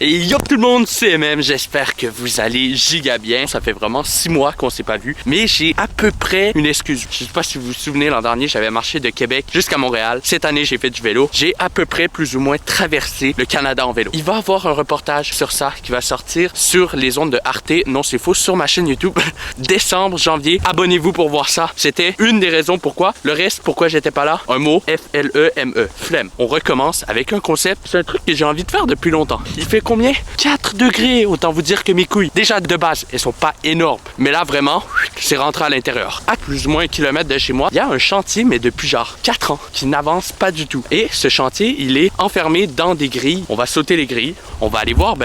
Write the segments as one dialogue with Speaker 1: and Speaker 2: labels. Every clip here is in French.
Speaker 1: Et yo tout le monde, c'est MM, j'espère que vous allez giga bien. Ça fait vraiment 6 mois qu'on s'est pas vu, mais j'ai à peu près une excuse. Je sais pas si vous vous souvenez, l'an dernier, j'avais marché de Québec jusqu'à Montréal. Cette année, j'ai fait du vélo. J'ai à peu près plus ou moins traversé le Canada en vélo. Il va y avoir un reportage sur ça qui va sortir sur les ondes de Arte, non c'est faux, sur ma chaîne YouTube. Décembre, janvier, abonnez-vous pour voir ça. C'était une des raisons pourquoi. Le reste, pourquoi j'étais pas là, un mot, F-L-E-M-E, flemme. On recommence avec un concept, c'est un truc que j'ai envie de faire depuis longtemps. Il fait combien? 4 degrés, autant vous dire que mes couilles, déjà de base, elles sont pas énormes. Mais là, vraiment, c'est rentré à l'intérieur. À plus ou moins 1 kilomètre de chez moi, il y a un chantier, mais depuis genre 4 ans, qui n'avance pas du tout. Et ce chantier, il est enfermé dans des grilles. On va sauter les grilles. On va aller voir,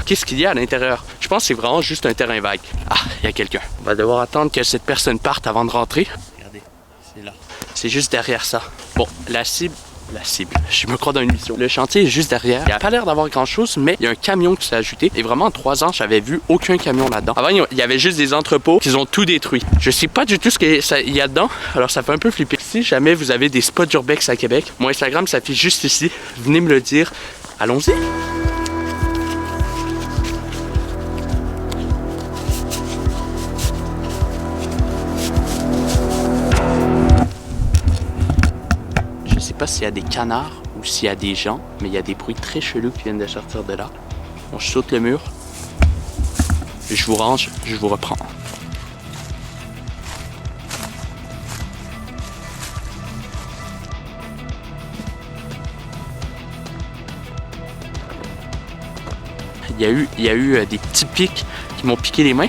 Speaker 1: qu'est-ce qu'il y a à l'intérieur. Je pense que c'est vraiment juste un terrain vague. Ah, il y a quelqu'un. On va devoir attendre que cette personne parte avant de rentrer. Regardez, c'est là. C'est juste derrière ça. Bon, la cible, je me crois dans une mission. Le chantier est juste derrière. Il n'y a pas l'air d'avoir grand chose, mais il y a un camion qui s'est ajouté. Et vraiment, en 3 ans, j'avais vu aucun camion là-dedans. Avant, il y avait juste des entrepôts qui ont tout détruit. Je sais pas du tout ce qu'il y a dedans, alors ça fait un peu flipper. Si jamais vous avez des spots d'urbex à Québec, mon Instagram s'affiche juste ici. Venez me le dire. Allons-y. Je sais pas s'il y a des canards ou s'il y a des gens, mais il y a des bruits très chelous qui viennent de sortir de là. Bon, je saute le mur, je vous range, je vous reprends. Il y a eu des petits pics qui m'ont piqué les mains.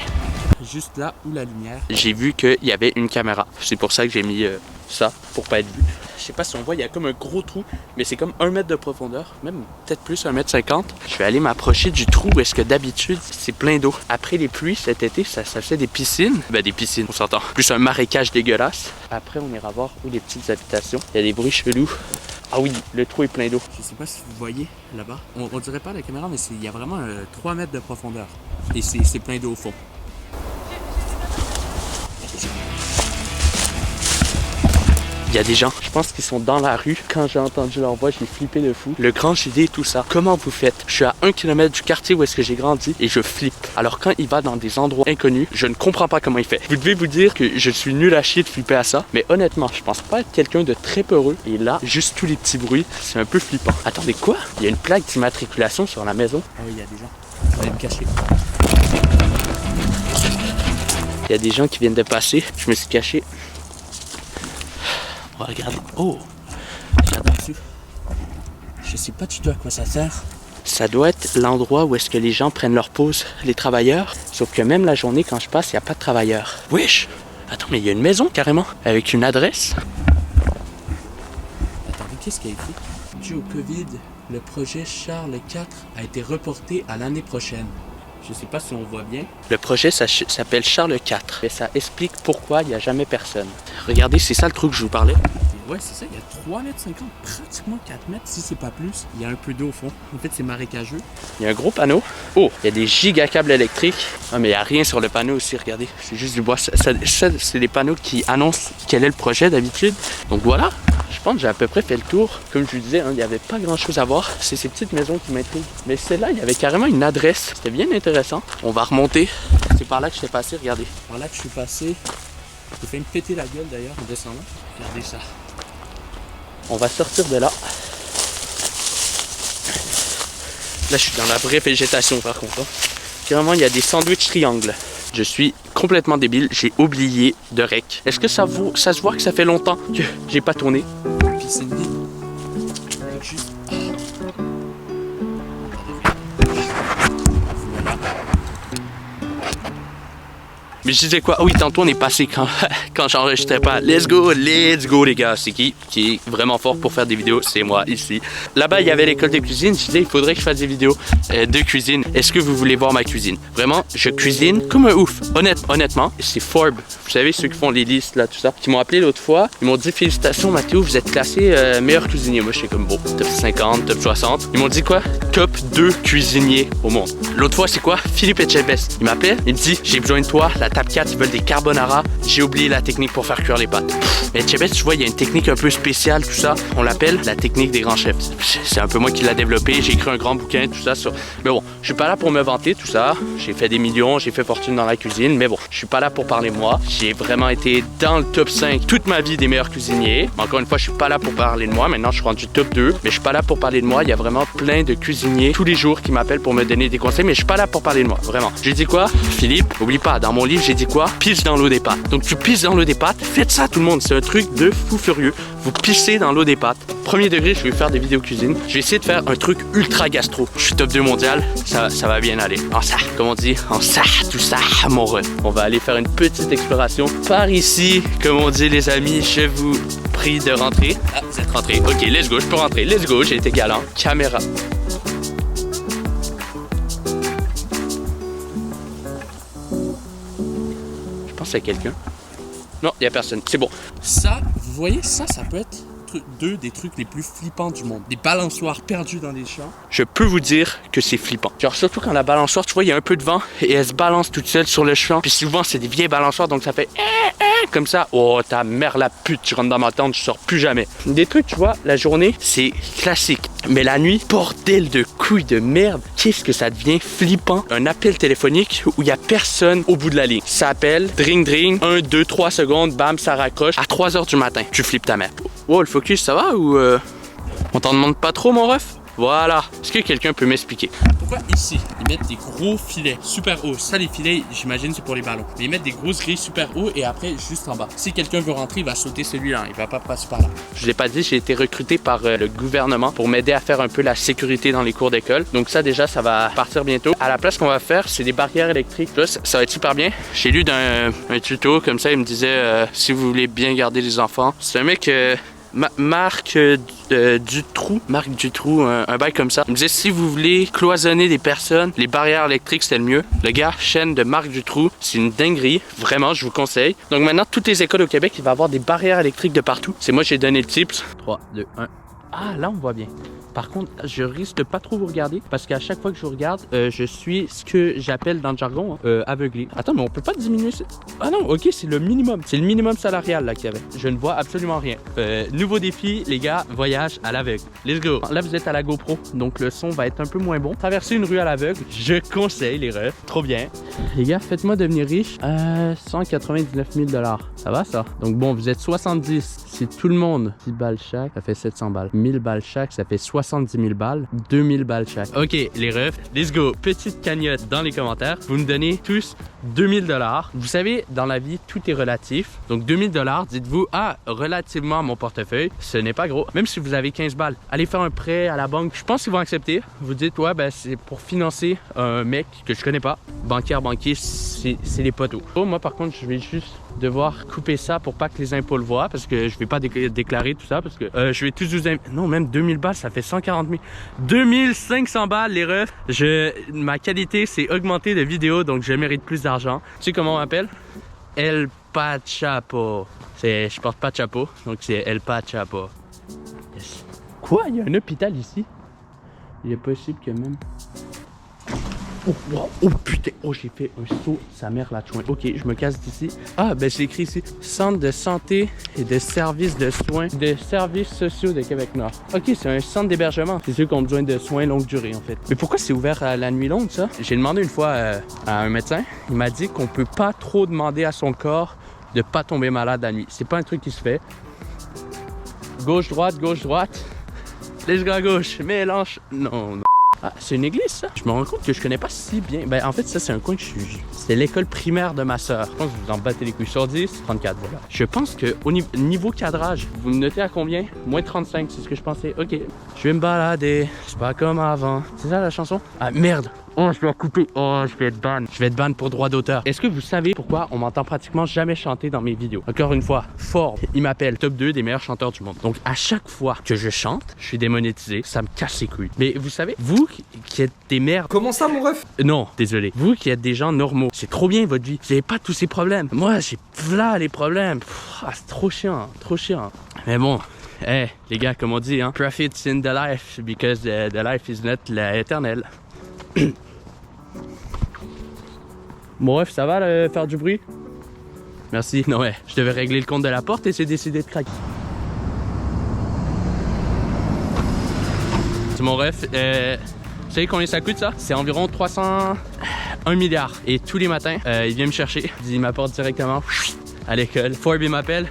Speaker 1: Juste là où la lumière, j'ai vu qu'il y avait une caméra. C'est pour ça que j'ai mis ça, pour pas être vu. Je sais pas si on voit, il y a comme un gros trou, mais c'est comme 1 mètre de profondeur, même peut-être plus, 1,50 m. Je vais aller m'approcher du trou où est-ce que d'habitude c'est plein d'eau. Après les pluies cet été, ça fait des piscines. Des piscines, on s'entend. Plus un marécage dégueulasse. Après, on ira voir où les petites habitations. Il y a des bruits chelous. Ah oui, le trou est plein d'eau. Je sais pas si vous voyez là-bas. On dirait pas la caméra, mais il y a vraiment 3 mètres de profondeur. Et c'est plein d'eau au fond. Il y a des gens, je pense qu'ils sont dans la rue. Quand j'ai entendu leur voix, j'ai flippé de fou. Le grand gilet, tout ça. Comment vous faites? Je suis à 1 kilomètre du quartier où est-ce que j'ai grandi et je flippe. Alors quand il va dans des endroits inconnus, je ne comprends pas comment il fait. Vous devez vous dire que je suis nul à chier de flipper à ça. Mais honnêtement, je pense pas être quelqu'un de très peureux. Et là, juste tous les petits bruits, c'est un peu flippant. Attendez, quoi? Il y a une plaque d'immatriculation sur la maison. Ah oui, il y a des gens. Je vais me cacher. Il y a des gens qui viennent de passer. Je me suis caché. Oh, regarde. Oh! Regarde dessus. Je sais pas du tout à quoi ça sert. Ça doit être l'endroit où est-ce que les gens prennent leur pause, les travailleurs. Sauf que même la journée, quand je passe, il n'y a pas de travailleurs. Wesh! Attends, mais il y a une maison, carrément, avec une adresse. Attendez, qu'est-ce qu'il y a écrit? Dû au COVID, le projet Charles IV a été reporté à l'année prochaine. Je sais pas si on voit bien. Le projet s'appelle Charles IV. Et ça explique pourquoi il n'y a jamais personne. Regardez, c'est ça le trou que je vous parlais. Ouais, c'est ça, il y a 3,50 m, pratiquement 4 mètres, si c'est pas plus. Il y a un peu d'eau au fond. En fait, c'est marécageux. Il y a un gros panneau. Oh, il y a des giga câbles électriques. Ah, mais il n'y a rien sur le panneau aussi, regardez. C'est juste du bois. Ça c'est des panneaux qui annoncent quel est le projet d'habitude. Donc voilà. Je pense que j'ai à peu près fait le tour. Comme je vous disais, il n'y avait pas grand chose à voir. C'est ces petites maisons qui m'intriguent. Mais celle-là, il y avait carrément une adresse. C'était bien intéressant. On va remonter. C'est par là que je suis passé, regardez. Par là que je suis passé. J'ai fait me péter la gueule d'ailleurs en descendant. Regardez ça. On va sortir de là. Là, je suis dans la vraie végétation par contre. Carrément, il y a des sandwichs triangles. Je suis complètement débile, j'ai oublié de rec. Est-ce que ça se voit que ça fait longtemps que j'ai pas tourné? Piscine vide. Avec juste... Voilà. Mais je disais quoi? Ah oui, tantôt on est passé quand j'enregistrais pas. Let's go les gars. C'est qui est vraiment fort pour faire des vidéos? C'est moi ici. Là-bas, il y avait l'école de cuisine. Je disais, il faudrait que je fasse des vidéos de cuisine. Est-ce que vous voulez voir ma cuisine? Vraiment, je cuisine comme un ouf. Honnêtement, c'est Forbes. Vous savez, ceux qui font les listes, là, tout ça, qui m'ont appelé l'autre fois. Ils m'ont dit, félicitations Mathéo, vous êtes classé meilleur cuisinier. Moi, je suis comme, bon, top 50, top 60. Ils m'ont dit quoi? Top 2 cuisiniers au monde. L'autre fois, c'est quoi? Philippe Etchebest. Il m'appelait, il me dit, j'ai besoin de toi, la table 4, ils veulent des carbonara. J'ai oublié la technique pour faire cuire les pâtes. Mais Chebet, tu vois, il y a une technique un peu spéciale, tout ça. On l'appelle la technique des grands chefs. C'est un peu moi qui l'a développé. J'ai écrit un grand bouquin, tout ça. Mais bon, je suis pas là pour me vanter, tout ça. J'ai fait des millions, j'ai fait fortune dans la cuisine. Mais bon, je suis pas là pour parler de moi. J'ai vraiment été dans le top 5 toute ma vie des meilleurs cuisiniers. Encore une fois, je suis pas là pour parler de moi. Maintenant, je suis rendu top 2. Mais je suis pas là pour parler de moi. Il y a vraiment plein de cuisiniers tous les jours qui m'appellent pour me donner des conseils. Mais je suis pas là pour parler de moi, vraiment. J'ai dit quoi? Philippe, oublie pas, dans mon livre, j'ai dit quoi? Pisse dans l'eau des pâtes. Donc tu pisses dans l'eau des pâtes. Faites ça tout le monde. C'est un truc de fou furieux. Vous pissez dans l'eau des pâtes. Premier degré, je vais faire des vidéos cuisine. Je vais essayer de faire un truc ultra gastro. Je suis top 2 mondial. Ça va bien aller. En ça, comme on dit, en ça, tout ça, mon ref. On va aller faire une petite exploration par ici. Comme on dit les amis, je vous prie de rentrer. Ah, vous êtes rentrés. Ok, let's go, je peux rentrer. Let's go, j'ai été galant. Caméra. Je pense à quelqu'un. Non, il n'y a personne. C'est bon. Ça, vous voyez, ça peut être deux des trucs les plus flippants du monde. Des balançoires perdus dans les champs. Je peux vous dire que c'est flippant. Genre, surtout quand la balançoire, tu vois, il y a un peu de vent et elle se balance toute seule sur le champ. Puis souvent, c'est des vieilles balançoires, donc ça fait comme ça. Oh, ta mère la pute, tu rentres dans ma tente, je sors plus jamais. Des trucs, tu vois, la journée, c'est classique. Mais la nuit, bordel de couilles de merde, qu'est-ce que ça devient flippant. Un appel téléphonique où il n'y a personne au bout de la ligne. Ça appelle, dring dring, 1, 2, 3 secondes, bam, ça raccroche. À 3 h du matin, tu flippes ta mère. Oh, le focus, ça va ou on t'en demande pas trop, mon ref? Voilà. Est-ce que quelqu'un peut m'expliquer? Pourquoi ici, ils mettent des gros filets super hauts? Ça, les filets, j'imagine, c'est pour les ballons. Mais ils mettent des grosses grilles super hauts et après, juste en bas. Si quelqu'un veut rentrer, il va sauter celui-là. Il va pas passer par là. Je vous l'ai pas dit, j'ai été recruté par le gouvernement pour m'aider à faire un peu la sécurité dans les cours d'école. Donc ça, déjà, ça va partir bientôt. À la place qu'on va faire, c'est des barrières électriques. Là, ça va être super bien. J'ai lu dans un tuto, comme ça, il me disait, si vous voulez bien garder les enfants. C'est un mec... Marc Dutroux, un bail comme ça. Il me disait, si vous voulez cloisonner des personnes, les barrières électriques, c'était le mieux. Le gars, chaîne de Marc Dutroux, c'est une dinguerie. Vraiment, je vous conseille. Donc maintenant, toutes les écoles au Québec, il va y avoir des barrières électriques de partout. C'est moi, j'ai donné le tips. 3, 2, 1. Ah, là, on voit bien. Par contre, je risque de pas trop vous regarder parce qu'à chaque fois que je vous regarde, je suis ce que j'appelle dans le jargon aveuglé. Attends, mais on peut pas diminuer ça? Ah non, ok, c'est le minimum. C'est le minimum salarial là qu'il y avait. Je ne vois absolument rien. Nouveau défi, les gars, voyage à l'aveugle. Let's go. Là, vous êtes à la GoPro, donc le son va être un peu moins bon. Traverser une rue à l'aveugle, je conseille les refs. Trop bien. Les gars, faites-moi devenir riche. 199 000 $. Ça va ça? Donc bon, vous êtes 70. Si tout le monde 10 balles chaque, ça fait 700 balles. 1000 balles chaque, ça fait 70 000 balles. 2000 balles chaque. Ok, les refs, let's go. Petite cagnotte dans les commentaires. Vous me donnez tous 2000 $. Vous savez, dans la vie, tout est relatif. Donc 2000 $, dites-vous, ah, relativement à mon portefeuille, ce n'est pas gros. Même si vous avez 15 balles, allez faire un prêt à la banque. Je pense qu'ils vont accepter. Vous dites, ouais, ben c'est pour financer un mec que je connais pas. Banquier, c'est les poteaux. Oh, moi, par contre, je vais juste devoir couper ça pour pas que les impôts le voient parce que je vais pas déclarer tout ça parce que je vais tous vous... Non, même 2000 balles, ça fait 140 000. 2500 balles, les refs. Ma qualité s'est augmentée de vidéos, donc je mérite plus d'argent. Tu sais comment on m'appelle? El Pachapo. Je porte pas de chapeau, donc c'est El Pachapo. Yes. Quoi? Il y a un hôpital ici? Il est possible que même... Oh, wow. Oh putain, oh j'ai fait un saut, sa mère la chouin. Ok, je me casse d'ici. Ah, ben c'est écrit ici, Centre de santé et de services de soins, de services sociaux de Québec-Nord. Ok, c'est un centre d'hébergement. C'est ceux qui ont besoin de soins longue durée en fait. Mais pourquoi c'est ouvert à la nuit longue ça? J'ai demandé une fois à un médecin, il m'a dit qu'on peut pas trop demander à son corps de pas tomber malade la nuit. C'est pas un truc qui se fait. Gauche-droite, gauche-droite. Let's go à gauche, mélange. Non, non. Ah, c'est une église, ça? Je me rends compte que je connais pas si bien. Ben, en fait, ça, c'est un coin que c'est l'école primaire de ma soeur. Je pense que vous en battez les couilles sur 10, 34, voilà. Je pense que au niveau cadrage, vous me notez à combien? Moins 35, c'est ce que je pensais. Ok. Je vais me balader, c'est pas comme avant. C'est ça la chanson? Ah, merde! Oh, je dois couper. Oh, je vais être ban. Je vais être ban pour droit d'auteur. Est-ce que vous savez pourquoi on m'entend pratiquement jamais chanter dans mes vidéos? Encore une fois, Ford, il m'appelle top 2 des meilleurs chanteurs du monde. Donc, à chaque fois que je chante, je suis démonétisé. Ça me casse les couilles. Mais vous savez, vous qui êtes des merdes...
Speaker 2: Comment ça, mon ref?
Speaker 1: Non, désolé. Vous qui êtes des gens normaux, c'est trop bien votre vie. Vous n'avez pas tous ces problèmes. Moi, j'ai là les problèmes. C'est trop chiant, trop chiant. Mais bon... Hey, les gars, comme on dit, hein, profits in the life because the life is not éternelle. Mon ref, ça va là, faire du bruit? Merci. Non ouais, je devais régler le compte de la porte et c'est décidé de craquer. C'est mon ref. Vous savez combien ça coûte ça? C'est environ 301 milliard. Et tous les matins, il vient me chercher. Il m'apporte directement à l'école. Forbes m'appelle.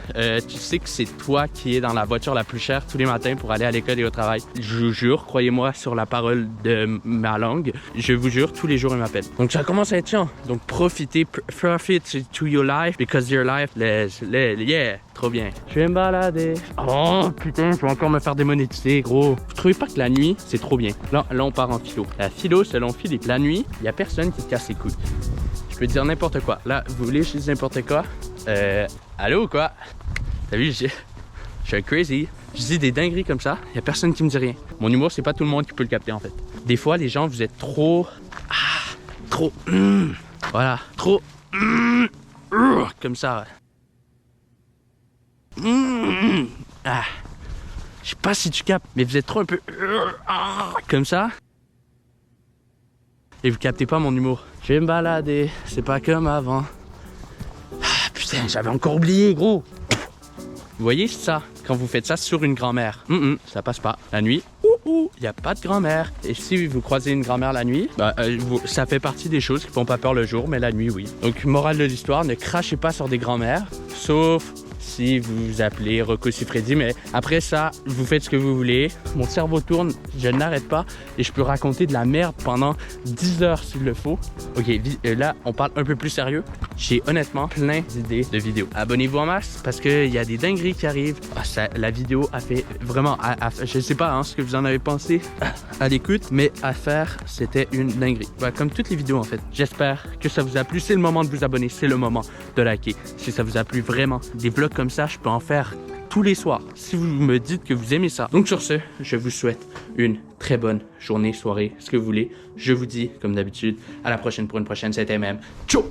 Speaker 1: Tu sais que c'est toi qui es dans la voiture la plus chère tous les matins pour aller à l'école et au travail. Je vous jure, croyez-moi sur la parole de ma langue, je vous jure, tous les jours il m'appelle. Donc ça commence à être chiant. Donc profitez, profit to your life because your life, yeah, trop bien. Je vais me balader. Oh putain, je vais encore me faire démonétiser, gros. Vous trouvez pas que la nuit, c'est trop bien? Là on part en philo. La philo, selon Philippe, la nuit, il y a personne qui te casse les couilles. Je peux dire n'importe quoi. Là, vous voulez que je dise n'importe quoi? Allô ou quoi? T'as vu, je suis un crazy. Je dis des dingueries comme ça, y a personne qui me dit rien. Mon humour, c'est pas tout le monde qui peut le capter en fait. Des fois, les gens, vous êtes trop... voilà, trop... comme ça. Je sais pas si tu captes, mais vous êtes trop un peu... comme ça. Et vous captez pas mon humour. Je vais me balader, c'est pas comme avant. Putain, j'avais encore oublié, gros. Vous voyez ça, quand vous faites ça sur une grand-mère, ça passe pas. La nuit, il n'y a pas de grand-mère. Et si vous croisez une grand-mère la nuit, ça fait partie des choses qui font pas peur le jour, mais la nuit, oui. Donc, morale de l'histoire, ne crachez pas sur des grand-mères, sauf si vous vous appelez Rocco Siffredi, mais après ça, vous faites ce que vous voulez. Mon cerveau tourne, je n'arrête pas et je peux raconter de la merde pendant 10 heures s'il le faut. Ok, là, on parle un peu plus sérieux. J'ai honnêtement plein d'idées de vidéos. Abonnez-vous en masse parce qu'il y a des dingueries qui arrivent. La vidéo a fait vraiment, je sais pas ce que vous en avez pensé à l'écoute, mais à faire, c'était une dinguerie. Comme toutes les vidéos en fait. J'espère que ça vous a plu. C'est le moment de vous abonner, c'est le moment de liker. Si ça vous a plu vraiment, des vlogs comme ça, je peux en faire tous les soirs si vous me dites que vous aimez ça. Donc sur ce, je vous souhaite une très bonne journée, soirée, ce que vous voulez. Je vous dis, comme d'habitude, à la prochaine pour une prochaine. C'était MM. Ciao!